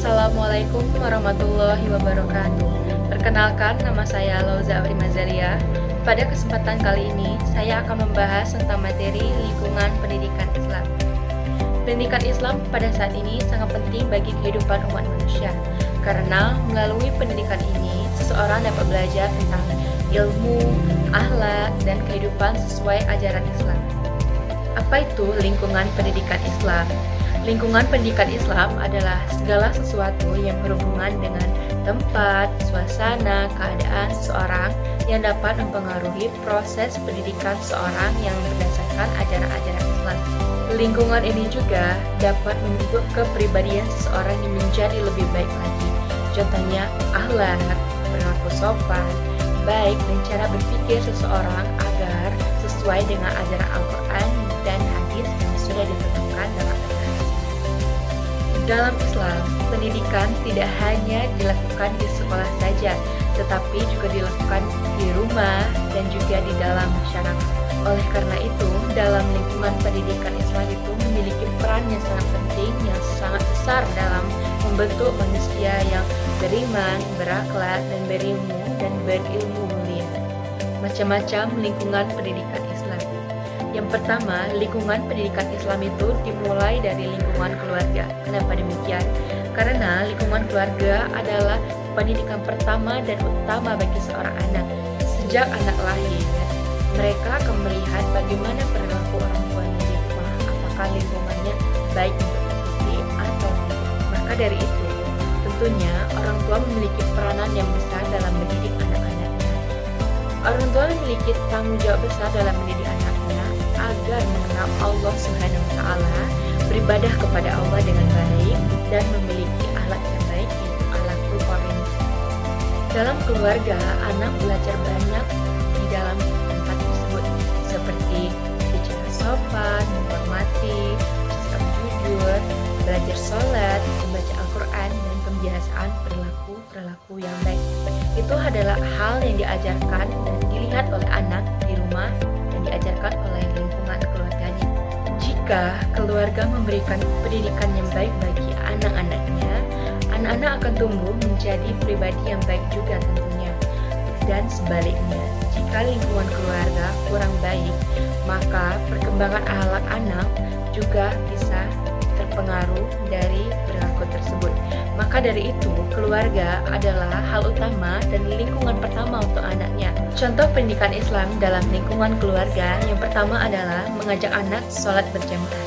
Assalamualaikum warahmatullahi wabarakatuh. Perkenalkan, nama saya Lauza Mazaria. Pada kesempatan kali ini, saya akan membahas tentang materi lingkungan pendidikan Islam. Pendidikan Islam pada saat ini sangat penting bagi kehidupan umat manusia, karena melalui pendidikan ini, seseorang dapat belajar tentang ilmu, akhlak, dan kehidupan sesuai ajaran Islam. Apa itu lingkungan pendidikan Islam? Lingkungan pendidikan Islam adalah segala sesuatu yang berhubungan dengan tempat, suasana, keadaan seseorang yang dapat mempengaruhi proses pendidikan seseorang yang berdasarkan ajaran-ajaran Islam. Lingkungan ini juga dapat membentuk kepribadian seseorang yang menjadi lebih baik lagi. Contohnya, akhlak, perilaku sopan, baik dan cara berpikir seseorang agar sesuai dengan ajaran Al-Quran dan hadis yang sudah ditentukan dalam ajaran. Dalam Islam, pendidikan tidak hanya dilakukan di sekolah saja, tetapi juga dilakukan di rumah dan juga di dalam masyarakat. Oleh karena itu, dalam lingkungan pendidikan Islam itu memiliki peran yang sangat penting, yang sangat besar dalam membentuk manusia yang beriman, berakhlak, dan berilmu mulia. Macam-macam lingkungan pendidikan Islam. Yang pertama, lingkungan pendidikan Islam itu dimulai dari lingkungan keluarga. Kenapa demikian? Karena lingkungan keluarga adalah pendidikan pertama dan utama bagi seorang anak. Sejak anak lahir, mereka akan melihat bagaimana perilaku orang tuanya di rumah, apakah lingkungannya baik untuk diikuti atau tidak. Maka dari itu, tentunya orang tua memiliki peranan yang besar dalam mendidik anak-anaknya. Orang tua memiliki tanggung jawab besar dalam mendidik anaknya agar mengenal Allah Subhanahu wa Ta'ala, beribadah kepada Allah dengan baik, dan memiliki akhlak yang baik, yaitu akhlakul karimah. Dalam keluarga, anak belajar banyak di dalam tempat tersebut, seperti bicara sopan, menghormati, bersikap jujur, belajar sholat, membaca Al-Quran, dan kebiasaan perilaku yang baik. Itu adalah hal yang diajarkan dan dilihat oleh anak di rumah dan diajarkan oleh lingkungan keluarganya. Jika keluarga memberikan pendidikan yang baik bagi anak-anaknya, anak-anak akan tumbuh menjadi pribadi yang baik juga tentunya. Dan sebaliknya, jika lingkungan keluarga kurang baik, maka perkembangan akhlak anak juga bisa terpengaruh dari perilaku tersebut. Maka dari itu, keluarga adalah hal utama dan lingkungan pertama untuk anaknya. Contoh pendidikan Islam dalam lingkungan keluarga yang pertama adalah mengajak anak sholat berjamaah.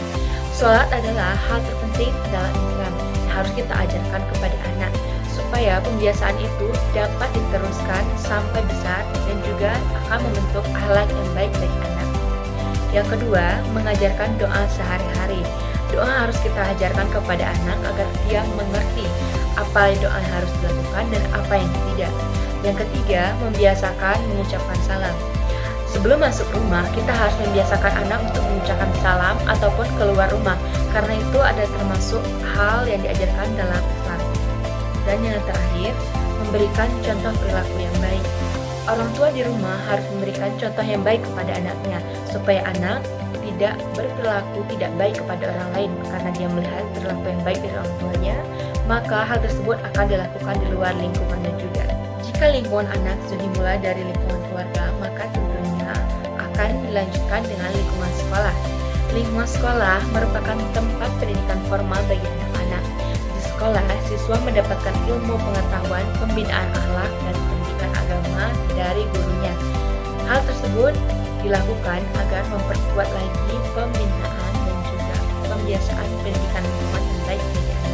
Sholat adalah hal terpenting dalam Islam yang harus kita ajarkan kepada anak, supaya pembiasaan itu dapat diteruskan sampai besar dan juga akan membentuk akhlak yang baik bagi anak. Yang kedua, mengajarkan doa sehari-hari. Doa harus kita ajarkan kepada anak agar dia mengerti apa doa yang harus dilakukan dan apa yang tidak. Yang ketiga, membiasakan mengucapkan salam. Sebelum masuk rumah, kita harus membiasakan anak untuk mengucapkan salam ataupun keluar rumah, karena itu ada termasuk hal yang diajarkan dalam Islam. Dan yang terakhir, memberikan contoh perilaku yang baik. Orang tua di rumah harus memberikan contoh yang baik kepada anaknya, supaya anak tidak berperilaku tidak baik kepada orang lain karena dia melihat perilaku yang baik dari orang tuanya, maka hal tersebut akan dilakukan di luar lingkungannya juga. Jika lingkungan anak sudah dimulai dari lingkungan keluarga, maka tentunya akan dilanjutkan dengan lingkungan sekolah. Lingkungan sekolah merupakan tempat pendidikan formal bagi anak-anak. Di sekolah, siswa mendapatkan ilmu pengetahuan, pembinaan akhlak, dan pendidikan agama dari gurunya. Hal tersebut dilakukan agar memperkuat lagi pembinaan dan juga pembiasaan pendidikan lingkungan yang baik bagi anak.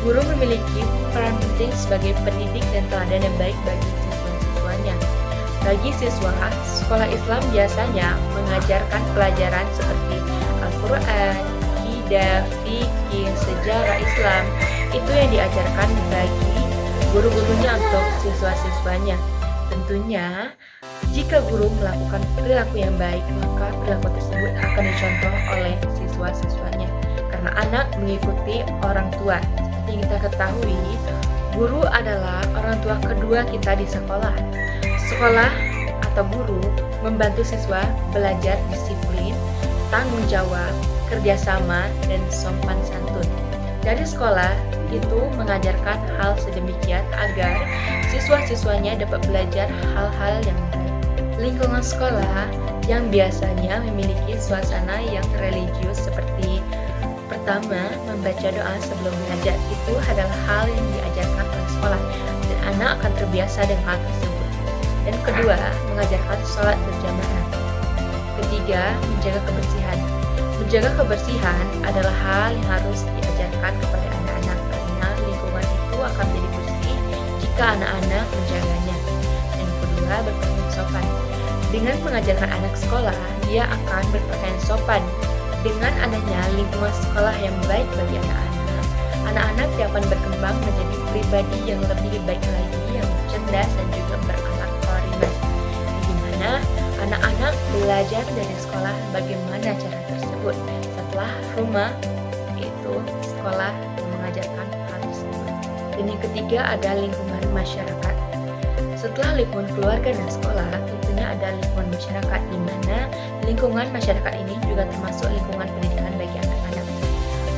Guru memiliki peran penting sebagai pendidik dan teladan yang baik bagi siswa-siswanya. Bagi siswa, sekolah Islam biasanya mengajarkan pelajaran seperti Al-Quran, akidah, fikih, sejarah Islam. Itu yang diajarkan bagi guru-gurunya untuk siswa-siswanya. Tentunya, jika guru melakukan perilaku yang baik, maka perilaku tersebut akan dicontoh oleh siswa-siswanya. Karena anak mengikuti orang tua. Seperti yang kita ketahui, guru adalah orang tua kedua kita di sekolah. Sekolah atau guru membantu siswa belajar disiplin, tanggung jawab, kerjasama, dan sopan santun. Dari sekolah itu mengajarkan hal sedemikian agar siswa-siswanya dapat belajar hal-hal yang baik. Lingkungan sekolah yang biasanya memiliki suasana yang religius seperti pertama, membaca doa sebelum belajar itu adalah hal yang diajarkan oleh sekolah dan anak akan terbiasa dengan hal tersebut. Dan kedua, mengajarkan sholat berjamaah. Ketiga, menjaga kebersihan. Menjaga kebersihan adalah hal yang harus diajarkan kepada anak-anak karena lingkungan itu akan menjadi bersih jika anak-anak menjaganya. Dan kedua, berpakaian sopan. Dengan mengajarkan anak sekolah, dia akan berpakaian sopan. Dengan adanya lingkungan sekolah yang baik bagi anak-anak, anak-anak dapat berkembang menjadi pribadi yang lebih baik lagi, yang cerdas dan juga berakhlak karimah. Di mana anak-anak belajar dari sekolah bagaimana cara tersebut. Setelah rumah, itu sekolah yang mengajarkan hal tersebut. Dan yang ketiga ada lingkungan masyarakat. Setelah lingkungan keluarga dan sekolah, tentunya ada lingkungan masyarakat, di mana lingkungan masyarakat ini juga termasuk lingkungan pendidikan bagi anak-anak.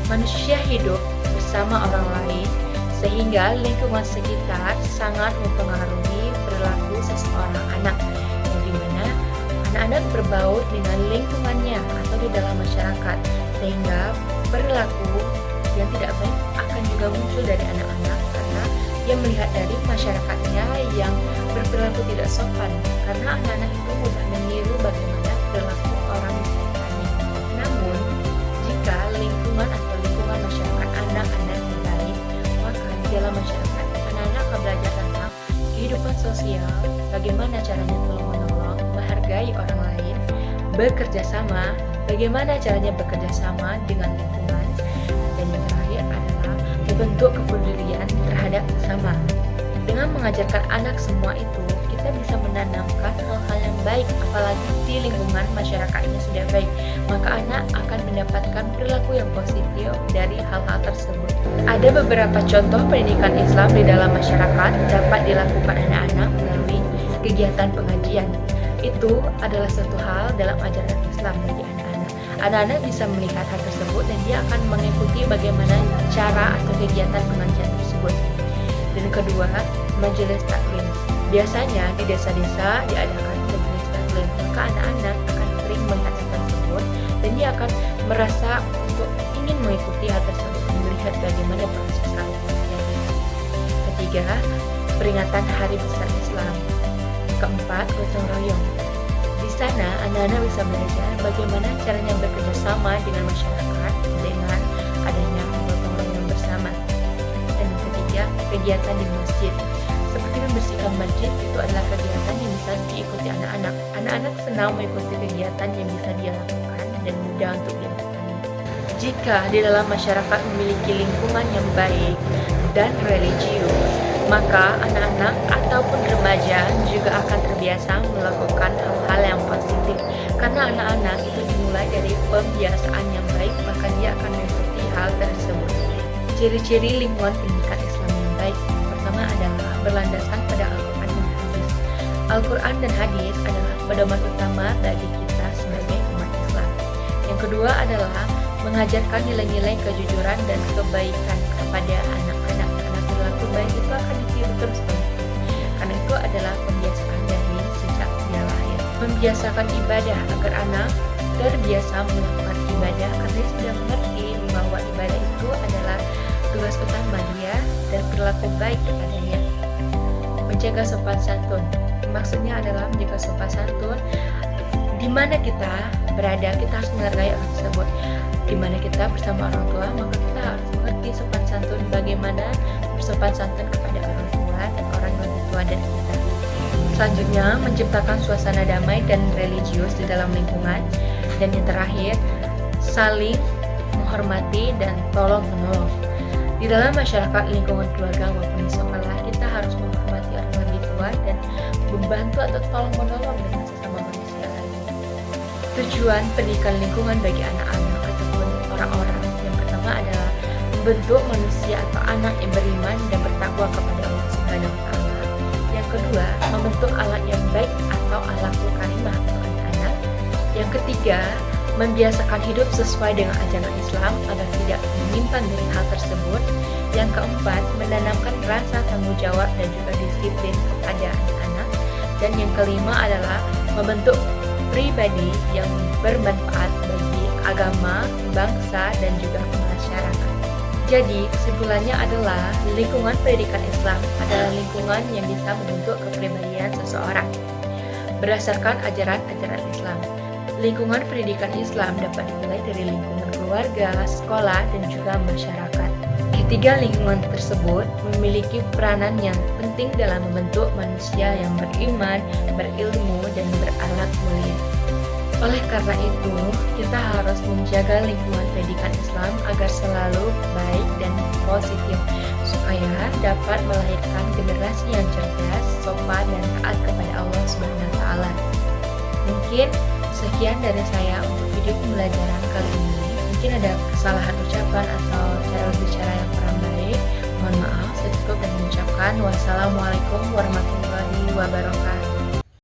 Manusia hidup bersama orang lain, sehingga lingkungan sekitar sangat mempengaruhi perilaku seseorang anak, yang dimana anak-anak berbaur dengan lingkungannya atau di dalam masyarakat, sehingga perilaku yang tidak baik akan juga muncul dari anak-anak karena dia melihat dari masyarakatnya yang berperilaku tidak sopan, karena anak-anak itu mudah meniru bagaimana perilaku orang di sekitarnya. Namun, jika lingkungan atau lingkungan masyarakat anak-anak yang baik, maka di dalam masyarakat anak-anak akan belajar tentang kehidupan sosial, bagaimana caranya tolong-menolong, menghargai orang lain, bekerja sama, bagaimana caranya bekerja sama dengan lingkungan, dan yang terakhir adalah membentuk kepedulian terhadap sesama. Dengan mengajarkan anak semua itu, kita bisa menanamkan hal-hal yang baik, apalagi di lingkungan masyarakatnya sudah baik, maka anak akan mendapatkan perilaku yang positif dari hal-hal tersebut. Ada beberapa contoh pendidikan Islam di dalam masyarakat dapat dilakukan anak-anak melalui kegiatan pengajian. Itu adalah satu hal dalam ajaran Islam bagi anak-anak. Anak-anak bisa melihat hal tersebut dan dia akan mengikuti bagaimana cara atau kegiatan pengajian tersebut. Dan kedua, majelis taklim. Biasanya di desa-desa diadakan majelis taklim, maka anak-anak akan sering melihat hal tersebut dan dia akan merasa untuk ingin mengikuti hal tersebut, melihat bagaimana proses hal terjadi. Ketiga, peringatan Hari Besar Islam. Keempat, gotong royong. Di sana anak-anak bisa belajar bagaimana caranya bekerja sama dengan masyarakat dengan adanya gotong royong bersama. Dan yang ketiga, kegiatan di masjid. Seperti membersihkan masjid itu adalah kegiatan yang bisa diikuti anak-anak. Anak-anak senang mengikuti kegiatan yang bisa dia lakukan dan mudah untuk dilakukan. Jika di dalam masyarakat memiliki lingkungan yang baik dan religius, maka anak-anak ataupun remaja juga akan terbiasa melakukan hal-hal yang positif. Karena anak-anak itu dimulai dari pembiasaan yang baik, maka dia akan mengikuti hal tersebut. Ciri-ciri lingkungan pendidikan Islam yang baik, yang pertama adalah berlandaskan pada Al-Quran dan Hadis. Al-Quran dan Hadis adalah pedoman utama bagi kita sebagai umat Islam. Yang kedua adalah mengajarkan nilai-nilai kejujuran dan kebaikan kepada anak-anak, karena perilaku baik itu akan ditiru terus. Karena itu adalah pembiasaan dari sejak dia lahir. Membiasakan ibadah agar anak terbiasa melakukan ibadah karena dia sudah mengerti bahwa ibadah itu adalah tugas utama dia dan perilaku baik kepadanya. Menjaga sopan santun, maksudnya adalah menjaga sopan santun di mana kita berada, kita harus menghargai orang tersebut. Di mana kita bersama orang tua, maka kita harus mengerti sopan santun, bagaimana bersopan santun kepada orang tua dan orang yang lebih tua dari kita. Selanjutnya, menciptakan suasana damai dan religius di dalam lingkungan. Dan yang terakhir, saling menghormati dan tolong-menolong. Di dalam masyarakat, lingkungan keluarga maupun di sekolah, kita harus menghormati orang lebih tua dan membantu atau tolong-menolong dengan sesama manusia lain. Tujuan pendidikan lingkungan bagi anak-anak ataupun orang-orang yang pertama adalah membentuk manusia atau anak yang beriman dan bertakwa kepada Allah Subhanahu wa Ta'ala. Yang kedua, membentuk alat yang baik atau akhlakul karimah untuk anak-anak. Yang ketiga, membiasakan hidup sesuai dengan ajaran Islam agar tidak menyimpan dari hal tersebut. Yang keempat, menanamkan rasa tanggung jawab dan juga disiplin kepada anak-anak. Dan yang kelima adalah membentuk pribadi yang bermanfaat bagi agama, bangsa, dan juga masyarakat. Jadi, kesimpulannya adalah lingkungan pendidikan Islam adalah lingkungan yang bisa membentuk kepribadian seseorang berdasarkan ajaran-ajaran Islam. Lingkungan pendidikan Islam dapat dimulai dari lingkungan keluarga, sekolah, dan juga masyarakat. Ketiga lingkungan tersebut memiliki peranan yang penting dalam membentuk manusia yang beriman, berilmu, dan berakhlak mulia. Oleh karena itu, kita harus menjaga lingkungan pendidikan Islam agar selalu baik dan positif, supaya dapat melahirkan generasi yang cerdas, sopan, dan taat kepada Allah SWT. Mungkin sekian dari saya untuk video pembelajaran kali ini. Mungkin ada kesalahan ucapan atau cara berbicara yang kurang baik. Mohon maaf, saya cukup dan mengucapkan wassalamualaikum warahmatullahi wabarakatuh.